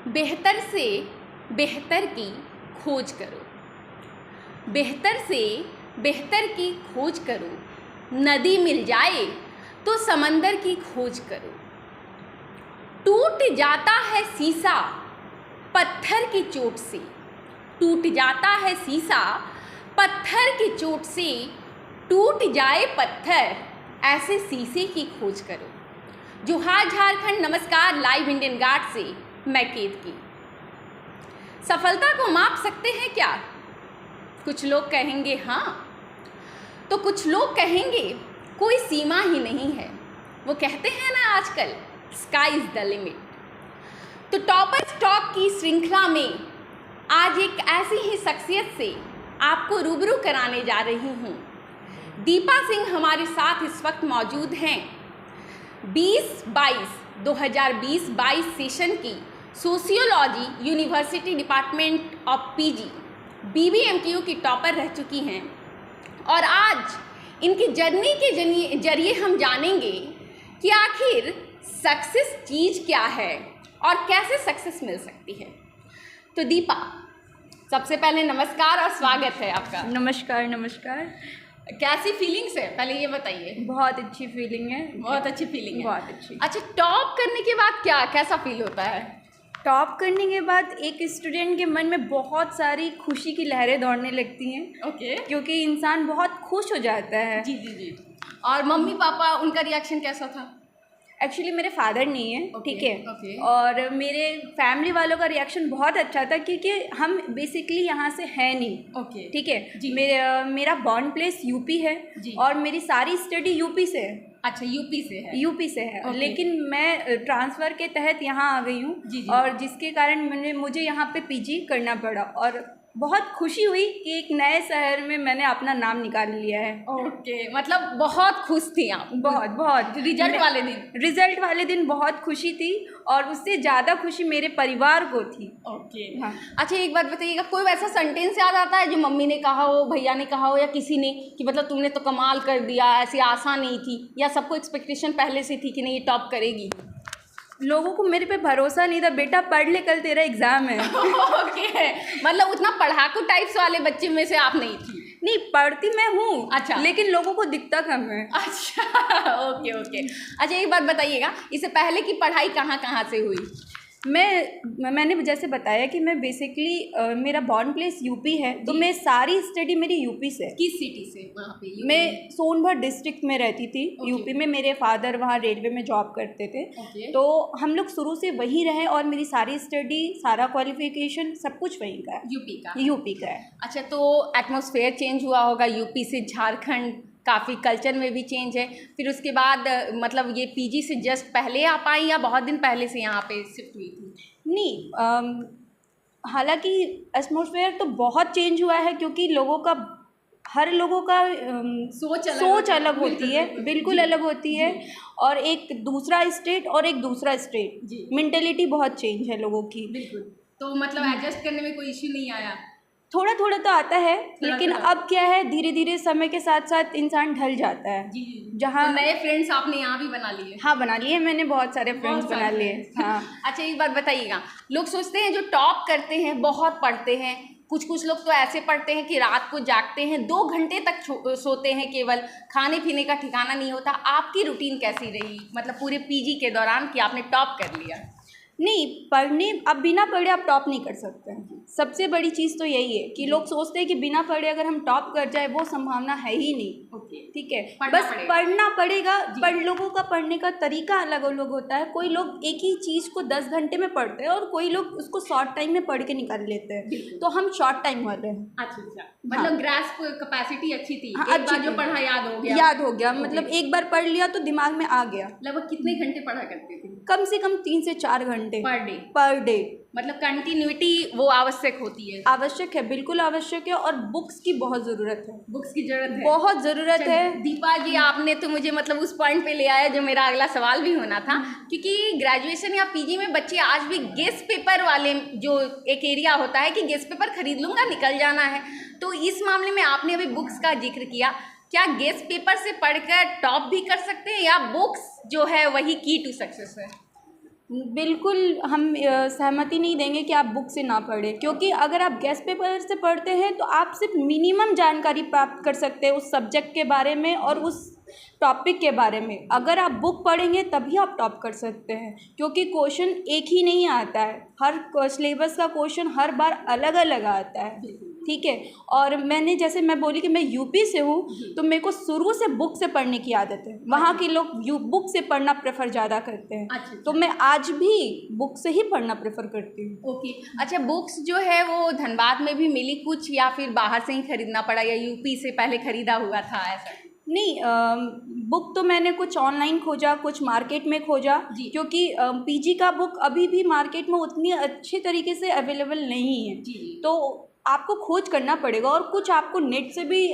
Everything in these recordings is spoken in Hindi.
बेहतर से बेहतर की खोज करो, बेहतर से बेहतर की खोज करो। नदी मिल जाए तो समंदर की खोज करो। टूट जाता है शीशा पत्थर की चोट से, टूट जाता है शीशा पत्थर की चोट से। टूट जाए पत्थर ऐसे शीशे की खोज करो। जोहार झारखंड, नमस्कार। लाइव इंडियन गार्ड से मैं केतकी। सफलता को माप सकते हैं क्या? कुछ लोग कहेंगे हाँ, तो कुछ लोग कहेंगे कोई सीमा ही नहीं है। वो कहते हैं ना आजकल स्काई इज द लिमिट। तो टॉपर्स टॉक की श्रृंखला में आज एक ऐसी ही शख्सियत से आपको रूबरू कराने जा रही हूँ। दीपा सिंह हमारे साथ इस वक्त मौजूद हैं। 2020-22 सेशन की sociology university department of PG BBMTU की टॉपर रह चुकी हैं और आज इनकी जर्नी के जरिए हम जानेंगे कि आखिर सक्सेस चीज़ क्या है और कैसे सक्सेस मिल सकती है। तो दीपा, सबसे पहले नमस्कार और स्वागत है आपका। नमस्कार। नमस्कार। कैसी फीलिंग्स है पहले ये बताइए। बहुत अच्छी फीलिंग है। बहुत अच्छी फीलिंग है। बहुत अच्छी। अच्छा, टॉप करने के बाद कैसा फील होता है? टॉप करने के बाद एक स्टूडेंट के मन में बहुत सारी खुशी की लहरें दौड़ने लगती हैं। ओके। क्योंकि इंसान बहुत खुश हो जाता है। जी जी जी। और मम्मी पापा, उनका रिएक्शन कैसा था? एक्चुअली मेरे फादर नहीं है, ठीक है। ओके। और मेरे फैमिली वालों का रिएक्शन बहुत अच्छा था क्योंकि हम बेसिकली यहाँ से है नहीं। ओके। ठीक है जी। मेरा बॉर्न प्लेस यूपी है जी। और मेरी सारी स्टडी यूपी से है। अच्छा, यूपी से है? यूपी से है। Okay. लेकिन मैं ट्रांसफ़र के तहत यहाँ आ गई हूँ। जी जी। और जिसके कारण मुझे यहाँ पे पीजी करना पड़ा और बहुत खुशी हुई कि एक नए शहर में मैंने अपना नाम निकाल लिया है। ओके, मतलब बहुत खुश थी आप? बहुत रिजल्ट वाले दिन? रिजल्ट वाले दिन बहुत खुशी थी और उससे ज़्यादा खुशी मेरे परिवार को थी। ओके। हाँ। अच्छा, एक बात बताइएगा, कोई वैसा सेंटेंस याद आता है जो मम्मी ने कहा हो, भैया ने कहा हो या किसी ने, कि मतलब तुमने तो कमाल कर दिया, ऐसी आशा नहीं थी, या सबको एक्सपेक्टेशन पहले से थी कि नहीं ये टॉप करेगी? लोगों को मेरे पे भरोसा नहीं था। बेटा पढ़ ले, कल तेरा एग्ज़ाम है। ओके, मतलब उतना पढ़ाकू टाइप्स वाले बच्चे में से आप नहीं थी? नहीं, पढ़ती मैं हूँ। अच्छा। लेकिन लोगों को दिखता कम है। अच्छा, ओके ओके। अच्छा, एक बात बताइएगा, इससे पहले की पढ़ाई कहाँ कहाँ से हुई? मैंने जैसे बताया कि मैं बेसिकली मेरा बॉर्न प्लेस यूपी है, तो मैं सारी स्टडी मेरी यूपी से। किस सिटी से वहाँ पे? मैं सोनभद्र डिस्ट्रिक्ट में रहती थी। यूपी में। मेरे फादर वहाँ रेलवे में जॉब करते थे। तो हम लोग शुरू से वहीं रहे और मेरी सारी स्टडी, सारा क्वालिफिकेशन सब कुछ वहीं का है। यूपी का है। अच्छा, तो एटमॉस्फेयर चेंज हुआ होगा यूपी से झारखंड, काफ़ी कल्चर में भी चेंज है। फिर उसके बाद मतलब ये पीजी से जस्ट पहले आप आई या बहुत दिन पहले से यहाँ पे शिफ्ट हुई थी? नहीं, हालांकि एटमॉस्फेयर तो बहुत चेंज हुआ है क्योंकि हर लोगों का सोच अलग होती है। बिल्कुल अलग होती है। और एक दूसरा स्टेट और एक दूसरा स्टेट, मेंटेलिटी बहुत चेंज है लोगों की। बिल्कुल। तो मतलब एडजस्ट करने में कोई इश्यू नहीं आया? थोड़ा थोड़ा तो आता है, लेकिन अब क्या है, धीरे धीरे समय के साथ साथ इंसान ढल जाता है। जी जी। जहाँ तो नए फ्रेंड्स आपने यहाँ भी बना लिए? हाँ, बना लिए। मैंने बहुत सारे फ्रेंड्स बना लिए। हाँ। अच्छा, एक बात बताइएगा, लोग सोचते हैं जो टॉप करते हैं बहुत पढ़ते हैं, कुछ लोग तो ऐसे पढ़ते हैं कि रात को जागते हैं, 2 घंटे तक सोते हैं, केवल खाने पीने का ठिकाना नहीं होता। आपकी रूटीन कैसी रही, मतलब पूरे पीजी के दौरान, कि आपने टॉप कर लिया? नहीं, अब बिना पढ़े आप टॉप नहीं कर सकते हैं। सबसे बड़ी चीज़ तो यही है कि लोग सोचते हैं कि बिना पढ़े अगर हम टॉप कर जाए, वो संभावना है ही नहीं। ओके। ठीक है, बस पढ़ना पड़ेगा। लोगों का पढ़ने का तरीका अलग अलग होता है। कोई लोग एक ही चीज़ को 10 घंटे में पढ़ते हैं और कोई लोग उसको शॉर्ट टाइम में पढ़ के निकाल लेते हैं। तो हम शॉर्ट टाइम वाले हैं। अच्छा, मतलब ग्रास्प कैपेसिटी अच्छी थी। हाँ, एक बार जो पढ़ा याद हो गया। मतलब एक बार पढ़ लिया तो दिमाग में आ गया। लगभग कितने घंटे पढ़ा करते थे? कम से कम 3 से 4 घंटे पर डे। मतलब कंटिन्यूटी वो आवश्यक होती है? आवश्यक है, बिल्कुल आवश्यक है। और बुक्स की बहुत ज़रूरत है। बुक्स की ज़रूरत है, बहुत ज़रूरत है। दीपा जी, आपने तो मुझे मतलब उस पॉइंट पे ले आया जो मेरा अगला सवाल भी होना था। क्योंकि ग्रेजुएशन या पीजी में बच्चे आज भी गेस्ट पेपर वाले, जो एक एरिया होता है कि गेस्ट पेपर खरीद लूँगा निकल जाना है, तो इस मामले में आपने अभी बुक्स का जिक्र किया, क्या गेस्ट पेपर से पढ़कर टॉप भी कर सकते हैं या बुक्स जो है वही की टू सक्सेस है? बिल्कुल हम सहमति नहीं देंगे कि आप बुक से ना पढ़ें, क्योंकि अगर आप गेस्ट पेपर से पढ़ते हैं तो आप सिर्फ मिनिमम जानकारी प्राप्त कर सकते हैं उस सब्जेक्ट के बारे में और उस टॉपिक के बारे में। अगर आप बुक पढ़ेंगे तभी आप टॉप कर सकते हैं, क्योंकि क्वेश्चन एक ही नहीं आता है, हर सिलेबस का क्वेश्चन हर बार अलग अलग आता है, ठीक है। और मैंने जैसे मैं बोली कि मैं यूपी से हूँ, तो मेरे को शुरू से बुक से पढ़ने की आदत है। वहाँ के लोग बुक से पढ़ना प्रेफर ज़्यादा करते हैं। अच्छा, तो मैं आज भी बुक से ही पढ़ना प्रेफर करती हूँ। ओके। अच्छा, बुक्स जो है वो धनबाद में भी मिली कुछ, या फिर बाहर से ही खरीदना पड़ा, या यूपी से पहले खरीदा हुआ था ऐसा? नहीं, बुक तो मैंने कुछ ऑनलाइन खोजा, कुछ मार्केट में खोजा, क्योंकि पीजी का बुक अभी भी मार्केट में उतनी अच्छे तरीके से अवेलेबल नहीं है। तो आपको खोज करना पड़ेगा, और कुछ आपको नेट से भी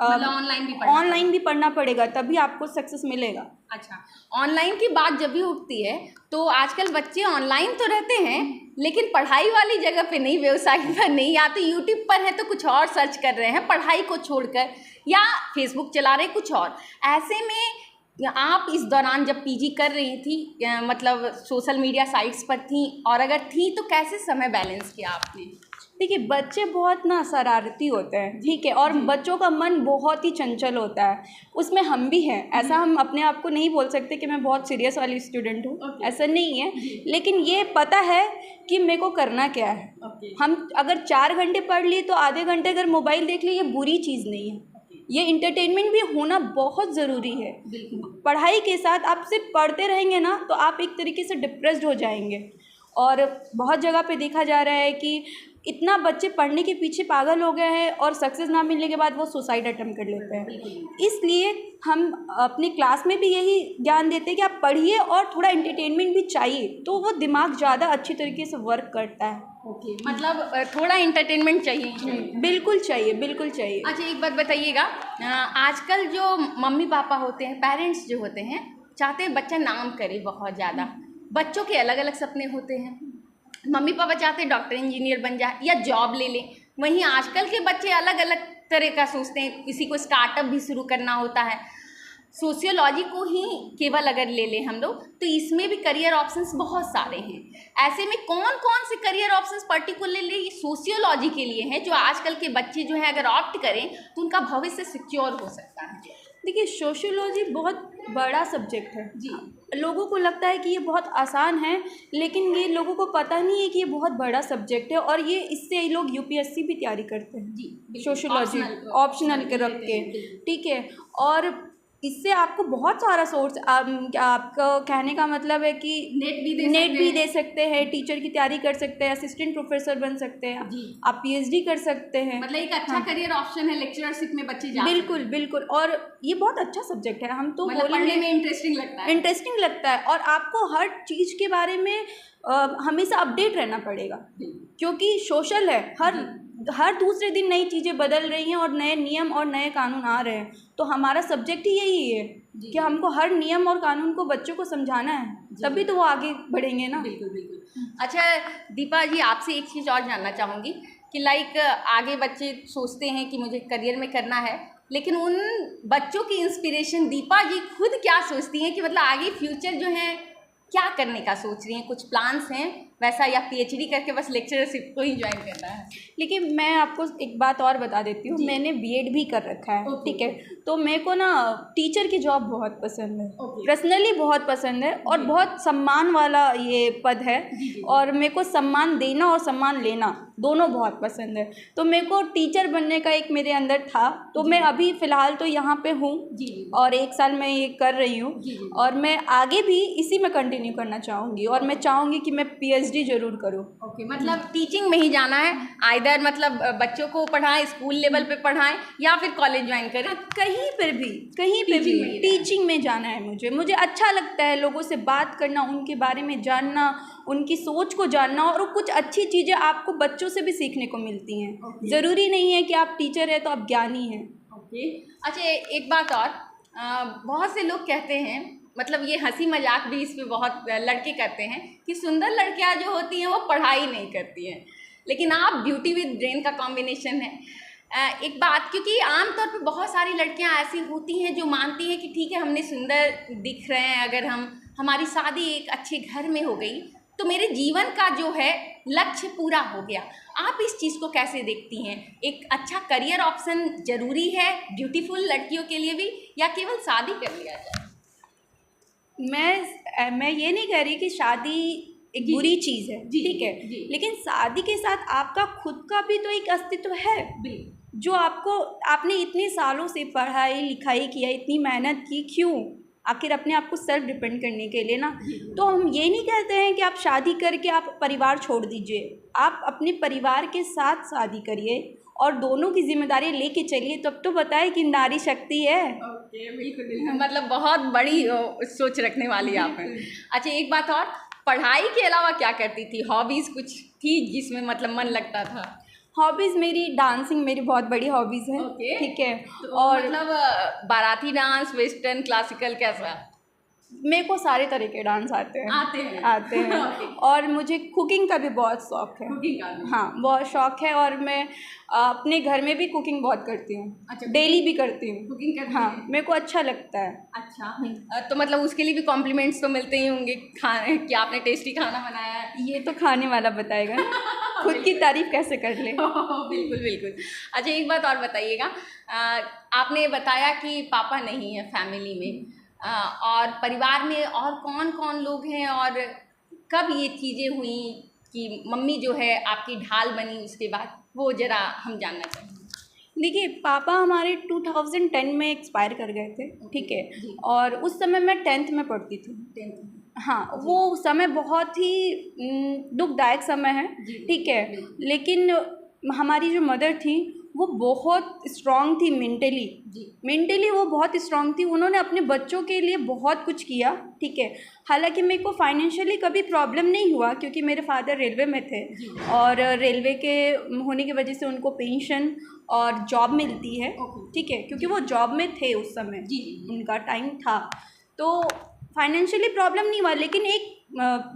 ऑनलाइन भी पढ़ना पड़ेगा, तभी आपको सक्सेस मिलेगा। अच्छा, ऑनलाइन की बात जब भी उठती है तो आजकल बच्चे ऑनलाइन तो रहते हैं, लेकिन पढ़ाई वाली जगह पे नहीं, व्यवसाय पर नहीं, या तो यूट्यूब पर है तो कुछ और सर्च कर रहे हैं पढ़ाई को छोड़कर, या फेसबुक चला रहे कुछ और। ऐसे में आप इस दौरान जब पीजी कर रही थी, मतलब सोशल मीडिया साइट्स पर थी, और अगर थी तो कैसे समय बैलेंस किया आपने? देखिए, बच्चे बहुत ना शरारती होते हैं, ठीक है, और बच्चों का मन बहुत ही चंचल होता है, उसमें हम भी हैं। ऐसा हम अपने आप को नहीं बोल सकते कि मैं बहुत सीरियस वाली स्टूडेंट हूँ, ऐसा नहीं है, लेकिन ये पता है कि मेरे को करना क्या है। हम अगर 4 घंटे पढ़ लिए तो आधे घंटे अगर मोबाइल देख लिए, ये बुरी चीज़ नहीं है। ये इंटरटेनमेंट भी होना बहुत ज़रूरी है। पढ़ाई के साथ आप सिर्फ पढ़ते रहेंगे ना, तो आप एक तरीके से डिप्रेस्ड हो जाएंगे। और बहुत जगह पे देखा जा रहा है कि इतना बच्चे पढ़ने के पीछे पागल हो गए हैं, और सक्सेस ना मिलने के बाद वो सुसाइड अटेम्प्ट कर लेते हैं। इसलिए हम अपने क्लास में भी यही ज्ञान देते हैं कि आप पढ़िए, और थोड़ा एंटरटेनमेंट भी चाहिए, तो वो दिमाग ज़्यादा अच्छी तरीके से वर्क करता है। ओके, मतलब थोड़ा एंटरटेनमेंट चाहिए। बिल्कुल चाहिए, बिल्कुल चाहिए। अच्छा, एक बात बताइएगा, आजकल जो मम्मी पापा होते हैं, पेरेंट्स जो होते हैं, चाहते हैं बच्चा नाम करे बहुत ज़्यादा। बच्चों के अलग अलग सपने होते हैं। मम्मी पापा चाहते हैं डॉक्टर इंजीनियर बन जाए या जॉब ले लें, वहीं आजकल के बच्चे अलग अलग तरह का सोचते हैं। किसी को स्टार्टअप भी शुरू करना होता है। सोशियोलॉजी को ही केवल अगर ले लें हम लोग, तो इसमें भी करियर ऑप्शंस बहुत सारे हैं। ऐसे में कौन कौन से करियर ऑप्शंस पर्टिकुलरली सोशियोलॉजी के लिए हैं, जो आजकल के बच्चे जो हैं अगर ऑप्ट करें तो उनका भविष्य सिक्योर हो सकता है? देखिए, सोशियोलॉजी बहुत बड़ा सब्जेक्ट है जी। लोगों को लगता है कि ये बहुत आसान है, लेकिन ये लोगों को पता नहीं है कि ये बहुत बड़ा सब्जेक्ट है, और ये इससे लोग यूपीएससी भी तैयारी करते हैं। जी, सोशियोलॉजी ऑप्शनल के रख के, ठीक है। और इससे आपको बहुत सारा सोर्स, आपका कहने का मतलब है कि नेट भी दे सकते हैं, टीचर की तैयारी कर सकते हैं, असिस्टेंट प्रोफेसर बन सकते हैं, आप पीएचडी कर सकते हैं। मतलब एक अच्छा करियर ऑप्शन है, लेक्चररशिप में बच्चे जा बिल्कुल बिल्कुल। और ये बहुत अच्छा सब्जेक्ट है, हम तो मतलब पढ़ने में इंटरेस्टिंग लगता है। और आपको हर चीज़ के बारे में हमेशा अपडेट रहना पड़ेगा, क्योंकि सोशल है, हर दूसरे दिन नई चीज़ें बदल रही हैं, और नए नियम और नए कानून आ रहे हैं। तो हमारा सब्जेक्ट ही यही है कि हमको हर नियम और कानून को बच्चों को समझाना है, तभी तो वो आगे बढ़ेंगे ना। बिल्कुल बिल्कुल। अच्छा दीपा जी, आपसे एक चीज़ और जानना चाहूँगी कि लाइक आगे बच्चे सोचते हैं कि मुझे करियर में करना है, लेकिन उन बच्चों की इंस्पिरेशन दीपा जी खुद क्या सोचती हैं कि मतलब आगे फ्यूचर जो है क्या करने का सोच रही हैं? कुछ प्लान्स हैं वैसा, या पीएचडी करके बस लेक्चरशिप को ही ज्वाइन करना है? लेकिन मैं आपको एक बात और बता देती हूँ, मैंने बीएड भी कर रखा है, ठीक है। तो मेरे को ना टीचर की जॉब बहुत पसंद है, पर्सनली बहुत पसंद है, और बहुत सम्मान वाला ये पद है, और मेरे को सम्मान देना और सम्मान लेना दोनों बहुत पसंद है। तो मेरे को टीचर बनने का एक मेरे अंदर था, तो मैं अभी फ़िलहाल तो यहाँ पे हूँ, और 1 साल मैं ये कर रही हूँ, और मैं आगे भी इसी में कंटिन्यू करना चाहूँगी, और मैं चाहूँगी कि मैं पीएचडी जरूर करूँ। ओके, मतलब टीचिंग में ही जाना है, आइदर मतलब बच्चों को पढ़ाएं, स्कूल लेवल पे पढ़ाएं, या फिर कॉलेज ज्वाइन करें, कहीं पर भी टीचिंग में जाना है। मुझे अच्छा लगता है लोगों से बात करना, उनके बारे में जानना, उनकी सोच को जानना, और कुछ अच्छी चीज़ें आपको बच्चों से भी सीखने को मिलती हैं। ज़रूरी नहीं है कि आप टीचर हैं तो आप ज्ञानी हैं। ओके। अच्छा, एक बात और, बहुत से लोग कहते हैं, मतलब ये हंसी मजाक भी इस पे बहुत लड़के करते हैं कि सुंदर लड़कियां जो होती हैं वो पढ़ाई नहीं करती हैं, लेकिन आप ब्यूटी विद ब्रेन का कॉम्बिनेशन है। एक बात, क्योंकि आमतौर पे बहुत सारी लड़कियां ऐसी होती हैं जो मानती हैं कि ठीक है हमने सुंदर दिख रहे हैं, अगर हमारी शादी एक अच्छे घर में हो गई तो मेरे जीवन का जो है लक्ष्य पूरा हो गया। आप इस चीज़ को कैसे देखती हैं? एक अच्छा करियर ऑप्शन ज़रूरी है ब्यूटीफुल लड़कियों के लिए भी, या केवल शादी कर लिया जाए? मैं ये नहीं कह रही कि शादी एक बुरी चीज़ है, ठीक है, लेकिन शादी के साथ आपका खुद का भी तो एक अस्तित्व है, जो आपने इतने सालों से पढ़ाई लिखाई किया, इतनी मेहनत की, क्यों? आखिर अपने आप को सेल्फ डिपेंड करने के लिए ना। तो हम ये नहीं कहते हैं कि आप शादी करके आप परिवार छोड़ दीजिए, आप अपने परिवार के साथ शादी करिए और दोनों की जिम्मेदारी लेके चलिए, तब तो बताए कि नारी शक्ति है। ओके, बिल्कुल, मतलब बहुत बड़ी सोच रखने वाली आप हैं। अच्छा, एक बात और, पढ़ाई के अलावा क्या करती थी? हॉबीज़ कुछ थी जिसमें मतलब मन लगता था? हॉबीज़ मेरी डांसिंग मेरी बहुत बड़ी हॉबीज़ है। ओके, ठीक है। तो और मतलब बाराती डांस, वेस्टर्न, क्लासिकल, कैसा? मेरे को सारे तरह के डांस आते हैं। आते हैं। okay. और मुझे कुकिंग का भी बहुत शौक़ है। कुकिंग का भी? हाँ, बहुत शौक़ है, और मैं अपने घर में भी कुकिंग बहुत करती हूँ। अच्छा, डेली भी करती हूँ कुकिंग करती हाँ, हैं? मेरे को अच्छा लगता है। अच्छा, तो मतलब उसके लिए भी कॉम्प्लीमेंट्स तो मिलते ही होंगे खाने कि आपने टेस्टी खाना बनाया है? ये तो खाने वाला बताएगा खुद की तारीफ़ कैसे कर ले। बिल्कुल बिल्कुल। अच्छा, एक बात और बताइएगा, आपने बताया कि पापा नहीं है फैमिली में, और परिवार में और कौन कौन लोग हैं, और कब ये चीज़ें हुई कि मम्मी जो है आपकी ढाल बनी उसके बाद, वो ज़रा हम जानना चाहेंगे। देखिए, पापा हमारे 2010 में एक्सपायर कर गए थे, ठीक है, और उस समय मैं 10th में पढ़ती थी। 10th? हाँ, वो समय बहुत ही दुखदायक समय है, ठीक है, लेकिन हमारी जो मदर थी वो बहुत स्ट्रॉन्ग थी मेंटली वो बहुत स्ट्रॉन्ग थी। उन्होंने अपने बच्चों के लिए बहुत कुछ किया, ठीक है। हालांकि मेरे को फाइनेंशियली कभी प्रॉब्लम नहीं हुआ, क्योंकि मेरे फादर रेलवे में थे और रेलवे के होने की वजह से उनको पेंशन और जॉब मिलती है, ठीक है, क्योंकि वो जॉब में थे उस समय, उनका टाइम था, तो फाइनेंशियली प्रॉब्लम नहीं हुआ। लेकिन एक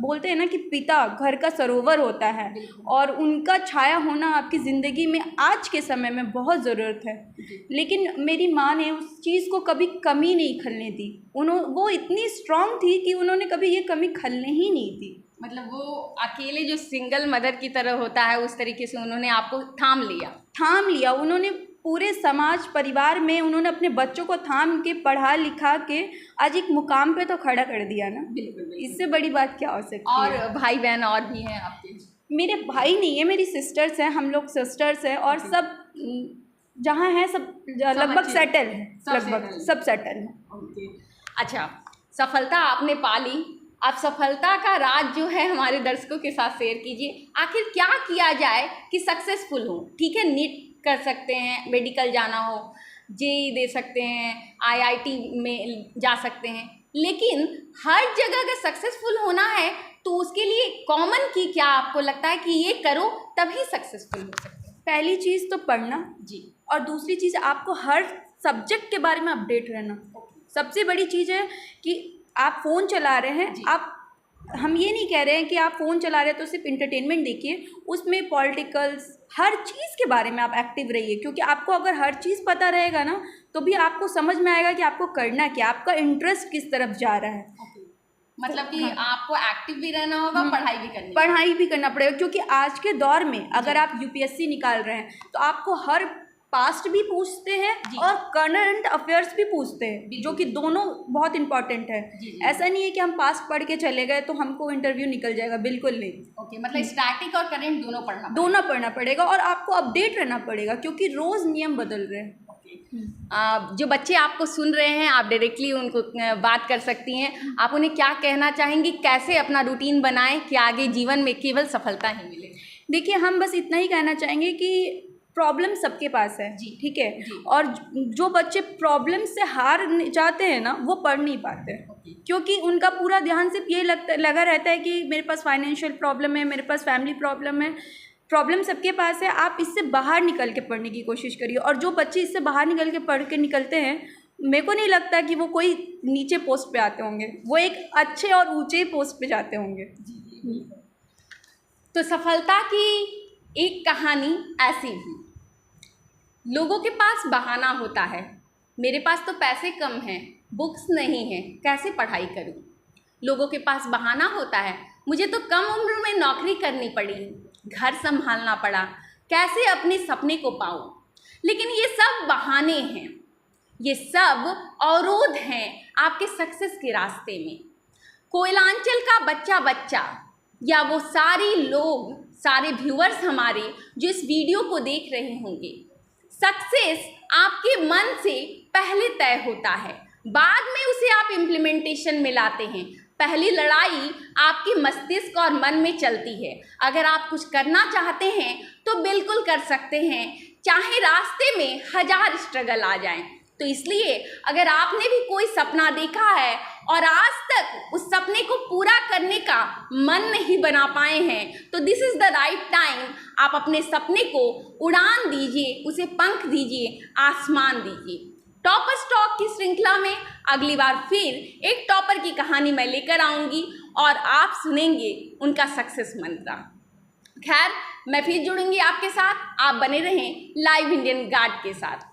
बोलते हैं ना कि पिता घर का सरोवर होता है, और उनका छाया होना आपकी ज़िंदगी में आज के समय में बहुत ज़रूरत है। लेकिन मेरी माँ ने उस चीज़ को कभी कमी नहीं खलने दी। वो इतनी स्ट्रॉन्ग थी कि उन्होंने कभी ये कमी खलने ही नहीं दी। मतलब वो अकेले जो सिंगल मदर की तरह होता है उस तरीके से उन्होंने आपको थाम लिया। उन्होंने पूरे समाज परिवार में उन्होंने अपने बच्चों को थाम के पढ़ा लिखा के आज एक मुकाम पे तो खड़ा कर दिया ना। बिल्कुल। इससे बड़ी बात क्या हो सकती है। और भाई बहन और भी हैं आपके? मेरे भाई नहीं है, मेरी सिस्टर्स हैं, हम लोग सिस्टर्स हैं, और सब जहाँ हैं सब लगभग सेटल है, सब सेटल है। अच्छा, सफलता आपने पा ली, आप सफलता का राज जो है हमारे दर्शकों के साथ शेयर कीजिए। आखिर क्या किया जाए कि सक्सेसफुल हो? ठीक है, नीट कर सकते हैं, मेडिकल जाना हो, जेईई दे सकते हैं, आईआईटी में जा सकते हैं, लेकिन हर जगह अगर सक्सेसफुल होना है तो उसके लिए कॉमन की क्या आपको लगता है कि ये करो तभी सक्सेसफुल हो सकते हैं? पहली चीज़ तो पढ़ना जी, और दूसरी चीज़ आपको हर सब्जेक्ट के बारे में अपडेट रहना। सबसे बड़ी चीज़ है कि आप फ़ोन चला रहे हैं, हम ये नहीं कह रहे हैं कि आप फ़ोन चला रहे हैं तो सिर्फ इंटरटेनमेंट देखिए, उसमें पॉलिटिकल्स हर चीज़ के बारे में आप एक्टिव रहिए, क्योंकि आपको अगर हर चीज़ पता रहेगा ना तो भी आपको समझ में आएगा कि आपको करना क्या, आपका इंटरेस्ट किस तरफ जा रहा है। मतलब कि आपको एक्टिव भी रहना होगा, पढ़ाई भी करना पड़ेगा, क्योंकि आज के दौर में अगर आप यूपीएससी निकाल रहे हैं तो आपको हर पास्ट भी पूछते हैं और करंट अफेयर्स भी पूछते हैं, जो कि दोनों बहुत इंपॉर्टेंट है। ऐसा नहीं है कि हम पास्ट पढ़ के चले गए तो हमको इंटरव्यू निकल जाएगा, बिल्कुल नहीं। ओके, मतलब स्टैटिक और करंट दोनों पढ़ना पड़ेगा, और आपको अपडेट रहना पड़ेगा, क्योंकि रोज़ नियम बदल रहे हैं। जो बच्चे आपको सुन रहे हैं, आप डायरेक्टली उनको बात कर सकती हैं, आप उन्हें क्या कहना चाहेंगी, कैसे अपना रूटीन बनाएं कि आगे जीवन में केवल सफलता ही मिले? देखिए, हम बस इतना ही कहना चाहेंगे कि प्रॉब्लम सबके पास है, ठीक है, और जो बच्चे प्रॉब्लम से हार जाते हैं ना वो पढ़ नहीं पाते, क्योंकि उनका पूरा ध्यान सिर्फ ये लगा रहता है कि मेरे पास फाइनेंशियल प्रॉब्लम है, मेरे पास फैमिली प्रॉब्लम है। प्रॉब्लम सबके पास है, आप इससे बाहर निकल के पढ़ने की कोशिश करिए, और जो बच्चे इससे बाहर निकल के पढ़ के निकलते हैं, मेरे को नहीं लगता कि वो कोई नीचे पोस्ट पे आते होंगे, वो एक अच्छे और ऊंचे पोस्ट पे जाते होंगे। तो सफलता की एक कहानी ऐसी भी, लोगों के पास बहाना होता है, मेरे पास तो पैसे कम हैं, बुक्स नहीं हैं, कैसे पढ़ाई करूं। लोगों के पास बहाना होता है, मुझे तो कम उम्र में नौकरी करनी पड़ी, घर संभालना पड़ा, कैसे अपने सपने को पाऊँ। लेकिन ये सब बहाने हैं, ये सब अवरोध हैं आपके सक्सेस के रास्ते में। कोयलांचल का बच्चा या वो सारे लोग, सारे व्यूअर्स हमारे जो इस वीडियो को देख रहे होंगे, सक्सेस आपके मन से पहले तय होता है, बाद में उसे आप इम्प्लीमेंटेशन में लाते हैं। पहली लड़ाई आपके मस्तिष्क और मन में चलती है। अगर आप कुछ करना चाहते हैं तो बिल्कुल कर सकते हैं, चाहे रास्ते में 1000 स्ट्रगल आ जाएं। तो इसलिए अगर आपने भी कोई सपना देखा है और आज तक उस सपने को पूरा करने का मन नहीं बना पाए हैं, तो this is the right time. आप अपने सपने को उड़ान दीजिए, उसे पंख दीजिए, आसमान दीजिए। टॉपर स्टॉक की श्रृंखला में अगली बार फिर एक टॉपर की कहानी मैं लेकर आऊँगी और आप सुनेंगे उनका सक्सेस मंत्र। खैर, मैं फिर जुड़ूंगी आपके साथ, आप बने रहें लाइव इंडियन गार्ड के साथ।